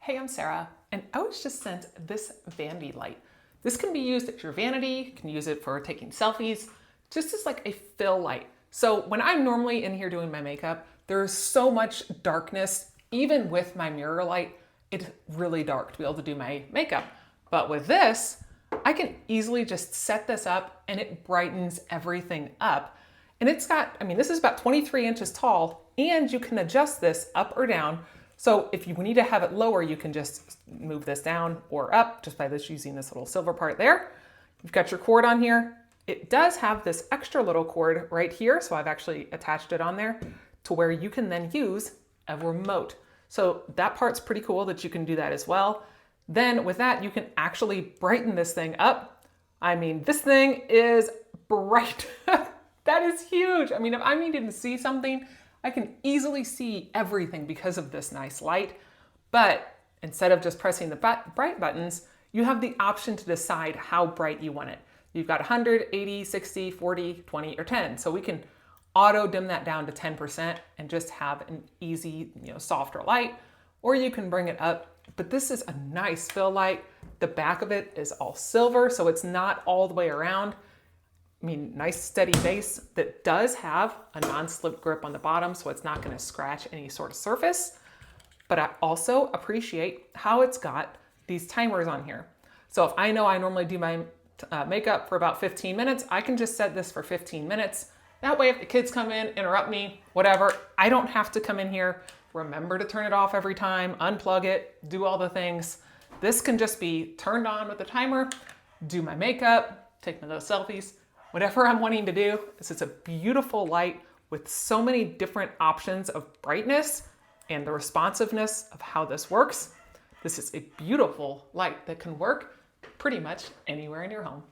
Hey, I'm Sarah, and I was just sent this Vanity light. This can be used at your vanity, you can use it for taking selfies, just as like a fill light. So when I'm normally in here doing my makeup, there's so much darkness, even with my mirror light, it's really dark to be able to do my makeup. But with this, I can easily just set this up and it brightens everything up. And it's got, this is about 23 inches tall, and you can adjust this up or down. So if you need to have it lower, you can just move this down or up just by using this little silver part there. You've got your cord on here. It does have this extra little cord right here, so I've actually attached it on there to where you can then use a remote. So that part's pretty cool that you can do that as well. Then with that, you can actually brighten this thing up. This thing is bright. That is huge. If I needed to see something, I can easily see everything because of this nice light. But instead of just pressing the bright buttons, you have the option to decide how bright you want it. You've got 100, 80, 60, 40, 20, or 10. So we can auto dim that down to 10% and just have an easy, softer light, or you can bring it up. But this is a nice fill light. The back of it is all silver, so it's not all the way around. Nice steady base that does have a non-slip grip on the bottom, so it's not going to scratch any sort of surface. But I also appreciate how it's got these timers on here. So if I know I normally do my makeup for about 15 minutes, I can just set this for 15 minutes. That way, if the kids come in, interrupt me, whatever, I don't have to come in here, remember to turn it off every time, unplug it, do all the things. This can just be turned on with the timer, do my makeup, take my little selfies, whatever I'm wanting to do. It's a beautiful light with so many different options of brightness and the responsiveness of how this works. This is a beautiful light that can work pretty much anywhere in your home.